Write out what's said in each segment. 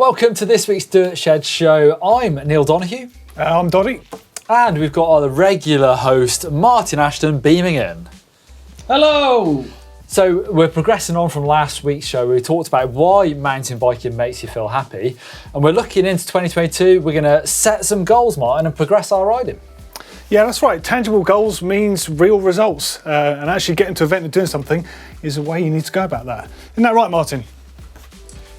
Welcome to this week's Dirt Shed show. I'm Neil Donoghue. I'm Doddy. And we've got our regular host, Martin Ashton, beaming in. Hello! So we're progressing on from last week's show where we talked about why mountain biking makes you feel happy. And we're looking into 2022. We're going to set some goals, Martin, and progress our riding. Yeah, that's right. Tangible goals means real results. And actually getting to an event and doing something is a way you need to go about that. Isn't that right, Martin?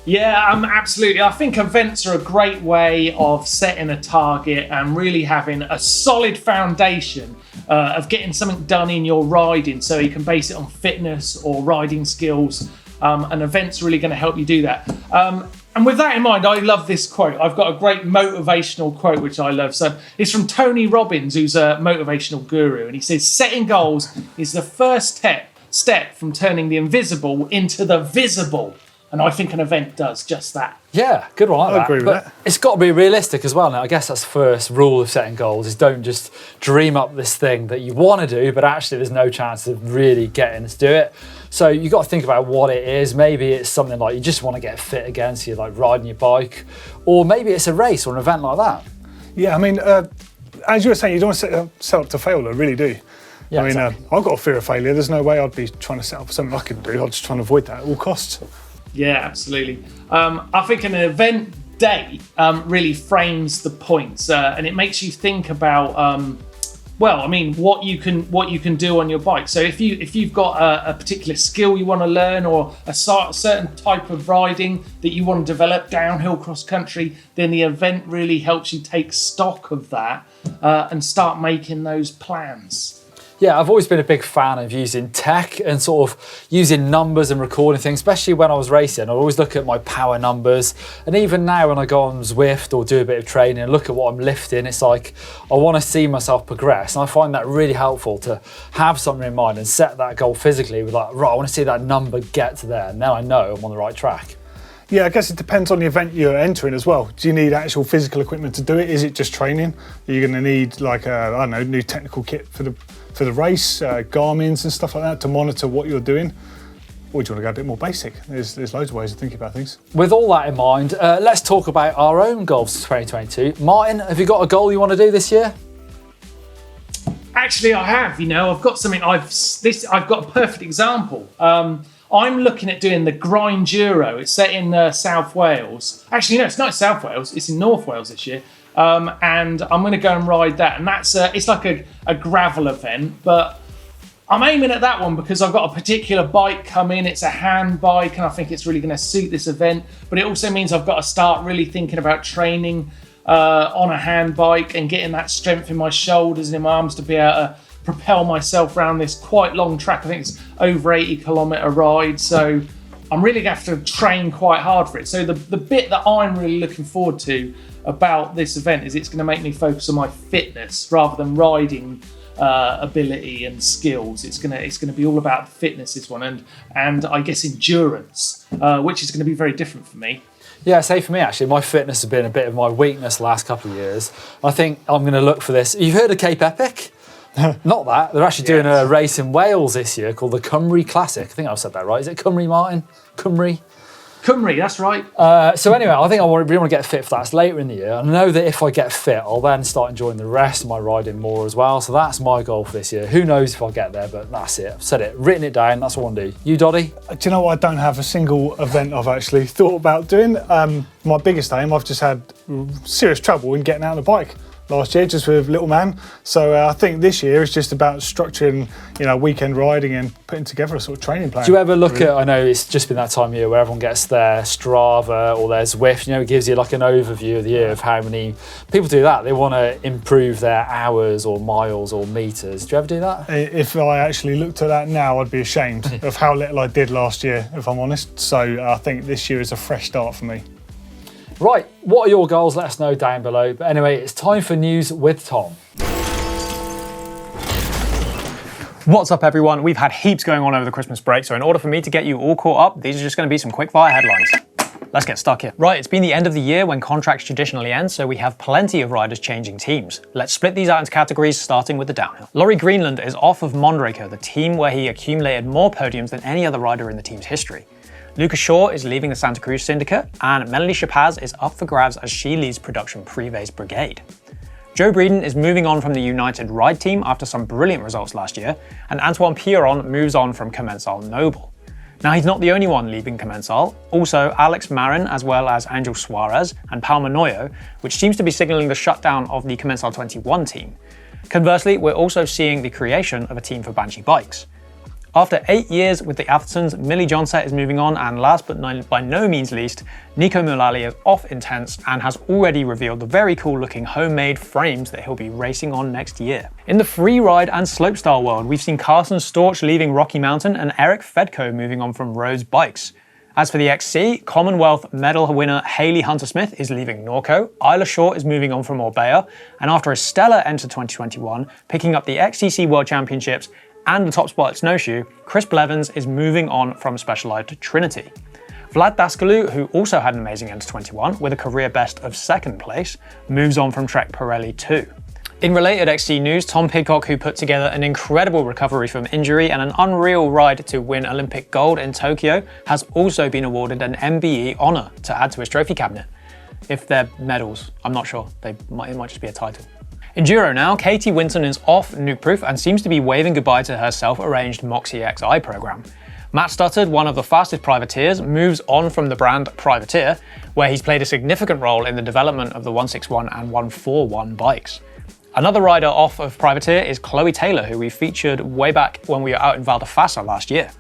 Yeah, absolutely. I think events are a great way of setting a target and really having a solid foundation of getting something done in your riding, so you can base it on fitness or riding skills. And events are really going to help you do that. And with that in mind, I love this quote. I've got a great motivational quote which I love. So it's from Tony Robbins, who's a motivational guru, and he says, "Setting goals is the first step from turning the invisible into the visible." And I think an event does just that. Yeah, good one. I agree with that. It's got to be realistic as well. Now, I guess that's the first rule of setting goals is don't just dream up this thing that you want to do, but actually there's no chance of really getting to do it. So you've got to think about what it is. Maybe it's something like you just want to get fit again, so you're like riding your bike. Or maybe it's a race or an event like that. Yeah, I mean, as you were saying, you don't want to set up to fail, I really do. Yeah, I mean, exactly. I've got a fear of failure. There's no way I'd be trying to set up something I could do. I'd just try and avoid that at all costs. Yeah, absolutely. I think an event day really frames the points, and it makes you think about, what you can do on your bike. So if you've got a particular skill you want to learn, or a certain type of riding that you want to develop, downhill, cross country, then the event really helps you take stock of that and start making those plans. Yeah, I've always been a big fan of using tech and sort of using numbers and recording things, especially when I was racing. I always look at my power numbers. And even now when I go on Zwift or do a bit of training and look at what I'm lifting, it's like I want to see myself progress. And I find that really helpful to have something in mind and set that goal physically with like, right, I want to see that number get to there. And now I know I'm on the right track. Yeah, I guess it depends on the event you're entering as well. Do you need actual physical equipment to do it? Is it just training? Are you going to need like new technical kit for the race, Garmin's and stuff like that to monitor what you're doing? Or do you want to go a bit more basic? There's loads of ways of thinking about things. With all that in mind, let's talk about our own goals for 2022. Martin, have you got a goal you want to do this year? Actually, I have. I've got something. I've got a perfect example. I'm looking at doing the Enduro. It's set in South Wales. Actually, no, it's not South Wales. It's in North Wales this year. And I'm going to go and ride that. And that's it's like a gravel event, but I'm aiming at that one because I've got a particular bike coming. It's a hand bike, and I think it's really going to suit this event. But it also means I've got to start really thinking about training on a hand bike and getting that strength in my shoulders and in my arms to be able to propel myself around this quite long track. I think it's over 80-kilometre ride. So I'm really going to have to train quite hard for it. So the bit that I'm really looking forward to about this event is it's going to make me focus on my fitness rather than riding ability and skills. It's going to be all about fitness, this one, and I guess endurance, which is going to be very different for me. Yeah, say for me actually, my fitness has been a bit of my weakness the last couple of years. I think I'm going to look for this. You've heard of Cape Epic? Not that. They're actually doing a race in Wales this year called the Cymru Classic. I think I've said that right. Is it Cymru, Martin? Cymru, that's right. So anyway, I think I really want to get fit for that. It's later in the year. I know that if I get fit, I'll then start enjoying the rest of my riding more as well. So that's my goal for this year. Who knows if I'll get there, but that's it. I've said it, written it down. That's what I want to do. You, Doddy? Do you know what? I don't have a single event I've actually thought about doing. My biggest aim, I've just had serious trouble in getting out on the bike last year, just with little man. So I think this year is just about structuring, weekend riding and putting together a sort of training plan. Do you ever look at, I know it's just been that time of year where everyone gets their Strava or their Zwift, it gives you like an overview of the year of how many people do that. They want to improve their hours or miles or meters. Do you ever do that? If I actually looked at that now, I'd be ashamed of how little I did last year, if I'm honest. So I think this year is a fresh start for me. Right, what are your goals? Let us know down below. But anyway, it's time for news with Tom. What's up, everyone? We've had heaps going on over the Christmas break, so in order for me to get you all caught up, these are just going to be some quick fire headlines. Let's get stuck here. Right, it's been the end of the year when contracts traditionally end, so we have plenty of riders changing teams. Let's split these out into categories, starting with the downhill. Laurie Greenland is off of Mondraker, the team where he accumulated more podiums than any other rider in the team's history. Lucas Shaw is leaving the Santa Cruz Syndicate, and Melanie Chapaz is up for grabs as she leads production Privé's brigade. Joe Breeden is moving on from the United Ride team after some brilliant results last year, and Antoine Piron moves on from Commencal Noble. Now, he's not the only one leaving Commencal. Also, Alex Marin, as well as Angel Suarez and Palma Noyo, which seems to be signalling the shutdown of the Commencal 21 team. Conversely, we're also seeing the creation of a team for Banshee Bikes. After 8 years with the Athertons, Millie Johnset is moving on, and last but by no means least, Nico Mullally is off Intense and has already revealed the very cool looking homemade frames that he'll be racing on next year. In the free ride and slopestyle world, we've seen Carson Storch leaving Rocky Mountain and Eric Fedko moving on from Rhodes Bikes. As for the XC, Commonwealth medal winner Hayley Hunter-Smith is leaving Norco, Isla Shaw is moving on from Orbea, and after a stellar end to 2021, picking up the XCC World Championships and the top spot at Snowshoe, Chris Blevins is moving on from Specialized to Trinity. Vlad Daskalou, who also had an amazing end to 21 with a career best of 2nd place, moves on from Trek Pirelli too. In related XC news, Tom Pidcock, who put together an incredible recovery from injury and an unreal ride to win Olympic gold in Tokyo, has also been awarded an MBE honour to add to his trophy cabinet. If they're medals, I'm not sure. It might just be a title. Enduro now, Katie Winton is off nuke-proof and seems to be waving goodbye to her self-arranged Moxie XI program. Matt Stuttard, one of the fastest privateers, moves on from the brand Privateer, where he's played a significant role in the development of the 161 and 141 bikes. Another rider off of Privateer is Chloe Taylor, who we featured way back when we were out in Val di Fassa last year.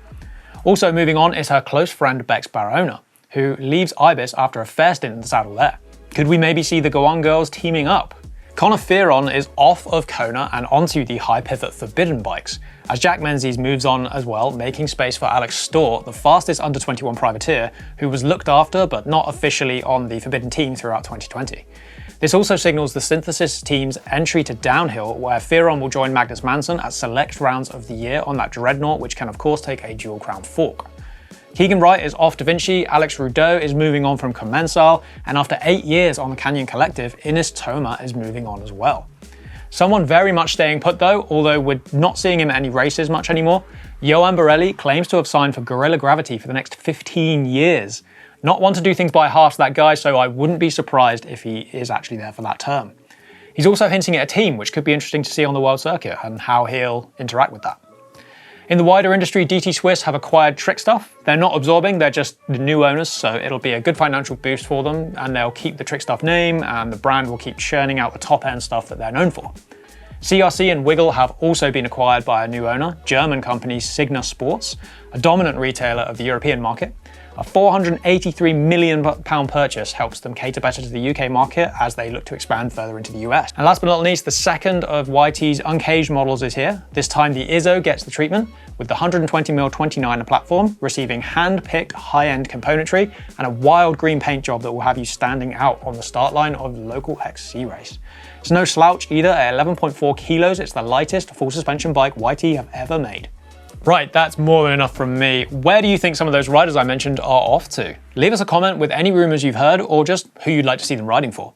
Also moving on is her close friend Bex Barahona, who leaves Ibis after a fair stint in the saddle there. Could we maybe see the Goan girls teaming up? Connor Fearon is off of Kona and onto the high pivot Forbidden bikes, as Jack Menzies moves on as well, making space for Alex Storr, the fastest under 21 privateer, who was looked after but not officially on the Forbidden team throughout 2020. This also signals the Synthesis team's entry to downhill, where Fearon will join Magnus Manson at select rounds of the year on that Dreadnought, which can of course take a dual crown fork. Keegan Wright is off Da Vinci, Alex Rudeau is moving on from Commencal, and after 8 years on the Canyon Collective, Ines Toma is moving on as well. Someone very much staying put though, although we're not seeing him at any races much anymore, Johan Borelli claims to have signed for Gorilla Gravity for the next 15 years. Not one to do things by half, that guy, so I wouldn't be surprised if he is actually there for that term. He's also hinting at a team, which could be interesting to see on the World Circuit and how he'll interact with that. In the wider industry, DT Swiss have acquired Trick Stuff. They're not absorbing, they're just the new owners, so it'll be a good financial boost for them, and they'll keep the Trick Stuff name, and the brand will keep churning out the top-end stuff that they're known for. CRC and Wiggle have also been acquired by a new owner, German company Signa Sports, a dominant retailer of the European market. A £483 million purchase helps them cater better to the UK market as they look to expand further into the US. And last but not least, the second of YT's uncaged models is here. This time the Izzo gets the treatment, with the 120mm 29er platform receiving hand-picked high-end componentry and a wild green paint job that will have you standing out on the start line of the local XC race. It's no slouch either. At 11.4 kilos, it's the lightest full suspension bike YT have ever made. Right, that's more than enough from me. Where do you think some of those riders I mentioned are off to? Leave us a comment with any rumours you've heard or just who you'd like to see them riding for.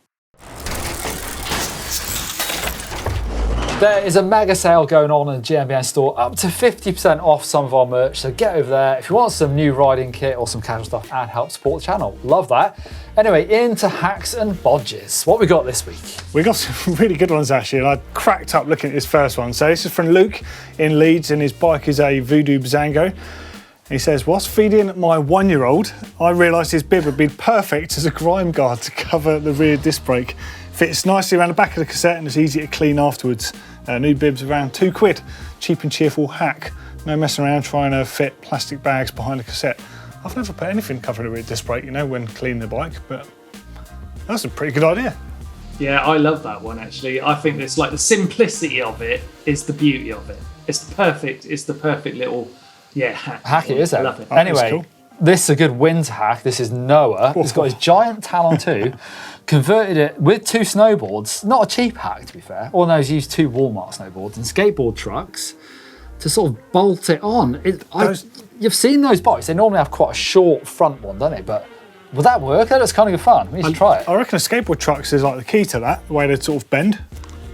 There is a mega sale going on in the GMBN store, up to 50% off some of our merch, so get over there if you want some new riding kit or some casual stuff and help support the channel. Love that. Anyway, into hacks and bodges. What we got this week? We got some really good ones actually, and I cracked up looking at this first one. So this is from Luke in Leeds, and his bike is a Voodoo Bazango. He says, whilst feeding my 1-year-old, I realised his bib would be perfect as a grime guard to cover the rear disc brake. Fits nicely around the back of the cassette and it's easy to clean afterwards. New bibs around £2. Cheap and cheerful hack. No messing around trying to fit plastic bags behind the cassette. I've never put anything covering the rear disc brake, you know, when cleaning the bike, but that's a pretty good idea. Yeah, I love that one actually. I think it's like the simplicity of it is the beauty of it. It's the perfect little hack. It is, I love it. Anyway, cool. This is a good winter hack. This is Noah. He's got his giant Talon 2, converted it with 2 snowboards. Not a cheap hack, to be fair. All those used 2 Walmart snowboards and skateboard trucks to sort of bolt it on. You've seen those bikes. They normally have quite a short front one, don't they? But would that work? That looks kind of good fun. We need to try it. I reckon a skateboard trucks is like the key to that, the way they sort of bend.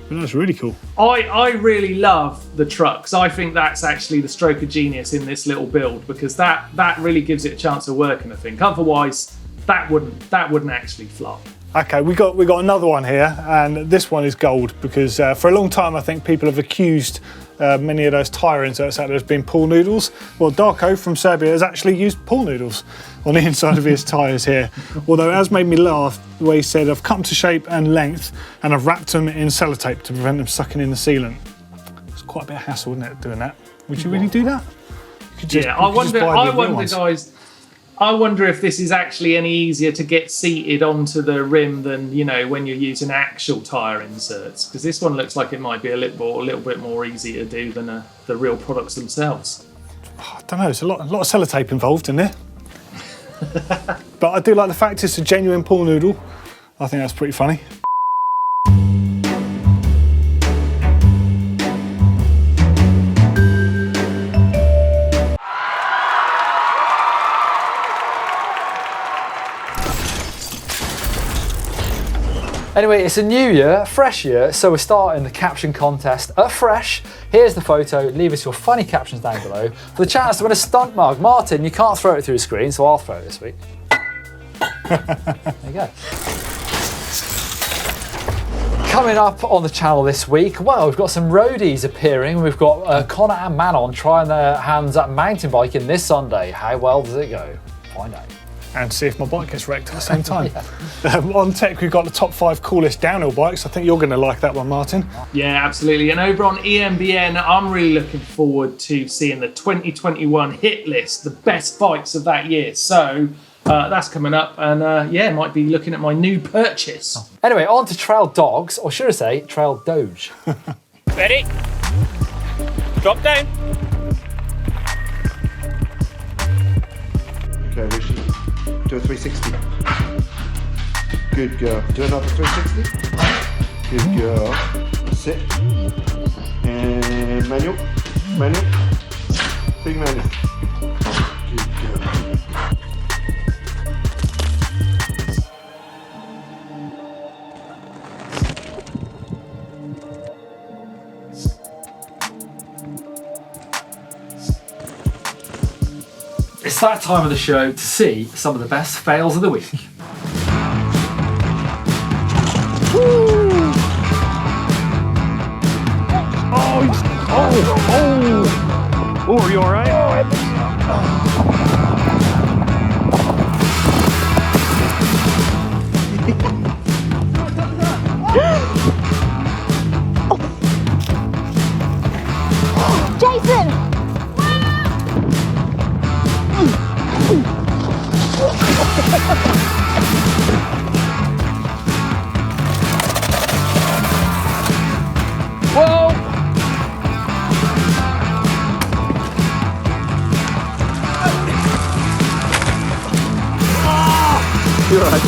But that's really cool. I really love the trucks. I think that's actually the stroke of genius in this little build, because that really gives it a chance of working, I think. Otherwise, that wouldn't actually flop. Okay, we got another one here, and this one is gold because for a long time I think people have accused many of those tyre inserts out there as being pool noodles. Well, Darko from Serbia has actually used pool noodles on the inside of his tyres here. Although it has made me laugh the way he said, I've cut them to shape and length and I've wrapped them in sellotape to prevent them sucking in the sealant. It's quite a bit of hassle, isn't it, doing that? Would you really do that? I wonder, guys, I wonder if this is actually any easier to get seated onto the rim than, you know, when you're using actual tyre inserts, because this one looks like it might be a little bit more easy to do than the real products themselves. I don't know, there's a lot of sellotape involved in there. But I do like the fact it's a genuine pool noodle. I think that's pretty funny. Anyway, it's a new year, fresh year, so we're starting the caption contest afresh. Here's the photo. Leave us your funny captions down below for the chance to win a stunt mug. Martin, you can't throw it through the screen, so I'll throw it this week. There you go. Coming up on the channel this week, well, we've got some roadies appearing. We've got Connor and Manon trying their hands at mountain biking this Sunday. How well does it go? Find out. And see if my bike gets wrecked at the same time. On tech, we've got the top 5 coolest downhill bikes. I think you're going to like that one, Martin. Yeah, absolutely. And over on GMBN, I'm really looking forward to seeing the 2021 hit list, the best bikes of that year. So that's coming up, and yeah, might be looking at my new purchase. Anyway, on to trail dogs, or should I say trail doge. Ready? Drop down. Okay, Rishi. Do a 360. Good girl. Do another 360. Good girl. Sit. And manual. Manual. Big manual. Good girl. It's that time of the show to see some of the best fails of the week. Oh, are you all right? Jason! Whoa! You're right.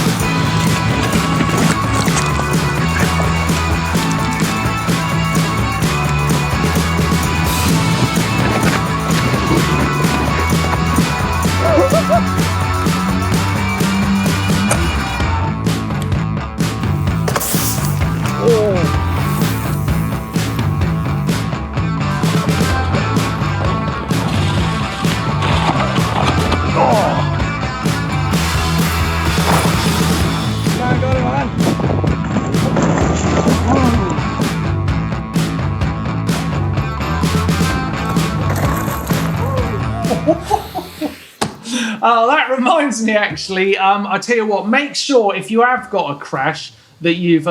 Oh, that reminds me, actually. I tell you what, make sure if you have got a crash that you've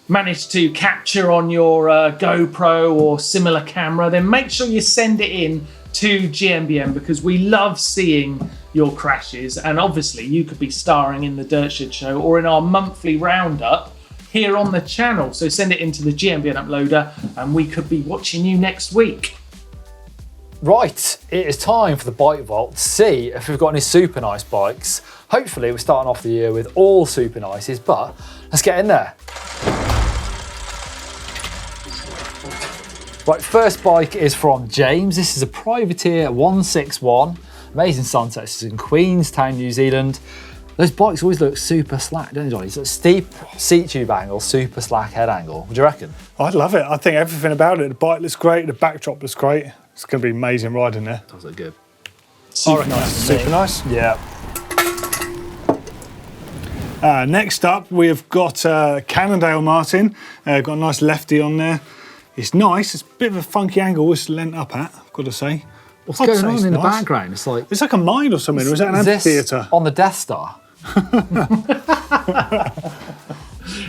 managed to capture on your GoPro or similar camera, then make sure you send it in to GMBN, because we love seeing your crashes. And obviously, you could be starring in the Dirt Shed Show or in our monthly roundup here on the channel. So send it into the GMBN uploader, and we could be watching you next week. Right, it is time for the bike vault to see if we've got any super nice bikes. Hopefully we're starting off the year with all super nices, but let's get in there. Right, first bike is from James. This is a Privateer 161. Amazing sunsets in Queenstown, New Zealand. Those bikes always look super slack, don't they, Johnny? So steep seat tube angle, super slack head angle. What do you reckon? I'd love it. I think everything about it. The bike looks great. The backdrop looks great. It's going to be amazing riding there. Does look good. Super nice. Super nice. Yeah. Next up, we've got Cannondale Martin. Got a nice lefty on there. It's nice. It's a bit of a funky angle. It's lent up at, I've got to say. What's going on in the background? It's like a mine or something. Or is that an amphitheatre? On the Death Star?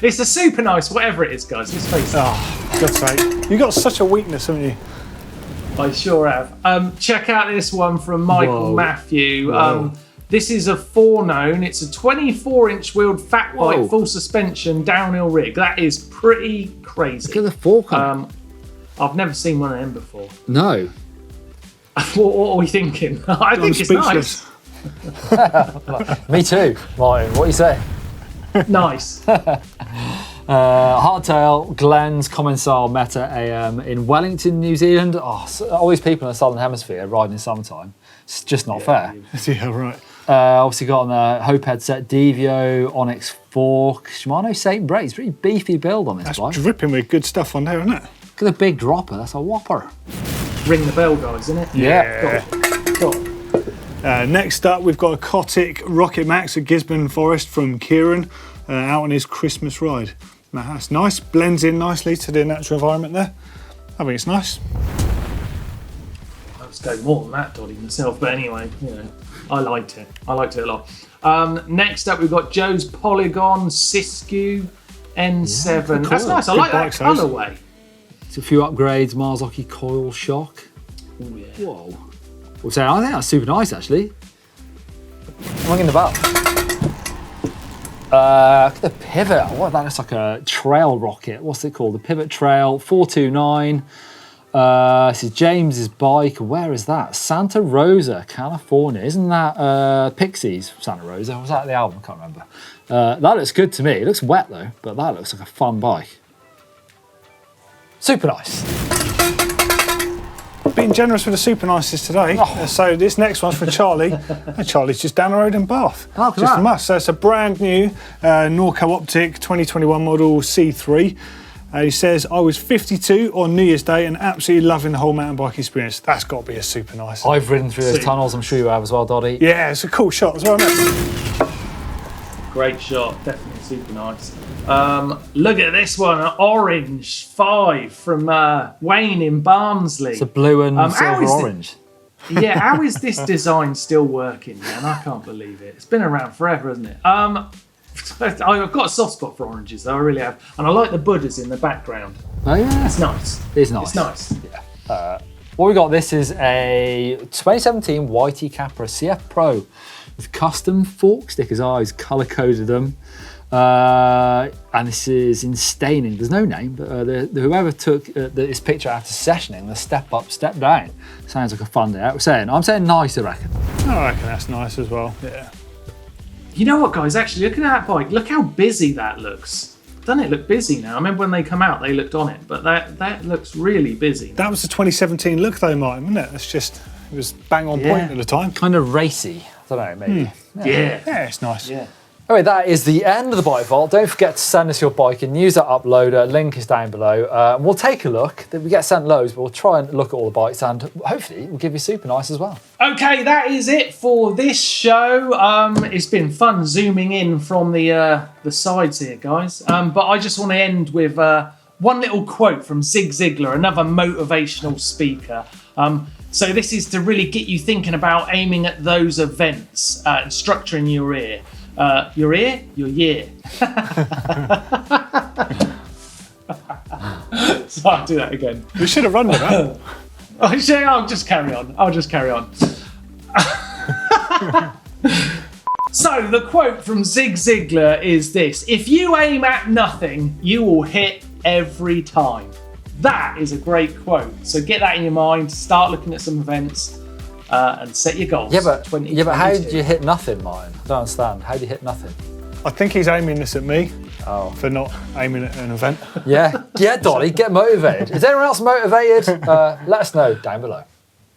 It's a super nice, whatever it is, guys. Let's face it. Oh, God's sake. You've got such a weakness, haven't you? I sure have. Check out this one from Michael Matthew. This is a 4-known. It's a 24-inch wheeled fat bike, full suspension, downhill rig. That is pretty crazy. Look at the fork on it. I've never seen one of them before. No. What are we thinking? I think it's nice. Me too, Martin. What do you say? Nice. Hardtail Glenn's Commensal Meta AM in Wellington, New Zealand. Oh, all these people in the Southern Hemisphere riding in summertime. It's just not fair. Yeah, right. Obviously got on the Hope headset, Devio, Onyx fork, Shimano Saint brakes. Pretty beefy build on this bike. Dripping with good stuff on there, isn't it? Look at the big dropper. That's a whopper. Ring the bell, guys, isn't it? Yeah. Cool. Next up, we've got a Kotick Rocket Max at Gisborne Forest from Kieran, out on his Christmas ride. Now, that's nice. Blends in nicely to the natural environment there. I think it's nice. I was going more than that, Doddy, myself. But anyway, I liked it. I liked it a lot. Next up, we've got Joe's Polygon Siskiyou N7. That's nice. I like that colourway. It's a few upgrades. Marzocchi coil shock. Oh, yeah. Whoa. So I think that's super nice, actually. I'm ringing the bell. Look at the pivot. What, that looks like a trail rocket. What's it called? The Pivot Trail 429. This is James's bike. Where is that? Santa Rosa, California. Isn't that Pixies Santa Rosa? Was that the album? I can't remember. That looks good to me. It looks wet though, but that looks like a fun bike. Super nice. Being generous with the super nices today. So this next one's for Charlie. Charlie's just down the road in Bath. Oh, just from us. So it's a brand new Norco Optic 2021 model C3. He says, I was 52 on New Year's Day and absolutely loving the whole mountain bike experience. That's got to be a super nice. I've ridden through those tunnels. I'm sure you have as well, Doddy. Yeah, it's a cool shot as well, isn't it? Great shot. Definitely super nice. Look at this one, an orange 5 from Wayne in Barnsley. It's a blue and silver orange. Yeah, how is this design still working, man? I can't believe it. It's been around forever, hasn't it? I've got a soft spot for oranges, though, I really have. And I like the Buddhas in the background. Oh, yeah. It's nice. It's nice. It's nice. Yeah. What we got, this is a 2017 YT Capra CF Pro with custom fork stickers. He's colour-coded them. And this is in staining. There's no name, but whoever took this picture after sessioning, the step up, step down. Sounds like a fun day out. I'm saying nice, I reckon. I reckon that's nice as well, yeah. You know what, guys? Actually, looking at that bike, look how busy that looks. Doesn't it look busy now? I remember when they come out, they looked on it, but that looks really busy. That was the 2017 look though, Martin, wasn't it? It was bang on point at the time. Kind of racy. I don't know, maybe. Yeah, it's nice. Yeah. Anyway, that is the end of the Bike Vault. Don't forget to send us your bike and use that uploader. Link is down below. We'll take a look. We get sent loads, but we'll try and look at all the bikes and hopefully we'll give you super nice as well. Okay, that is it for this show. It's been fun zooming in from the sides here, guys. But I just want to end with one little quote from Zig Ziglar, another motivational speaker. So this is to really get you thinking about aiming at those events and structuring your ear. Your ear? Your year. So I'll do that again. We should have run with that. I'll just carry on. So the quote from Zig Ziglar is this: if you aim at nothing, you will hit every time. That is a great quote. So get that in your mind, start looking at some events, and set your goals. Yeah, but how did you hit nothing, Martin? I don't understand. How do you hit nothing? I think he's aiming this at me for not aiming at an event. Yeah, Dolly, get motivated. Is anyone else motivated? Let us know down below.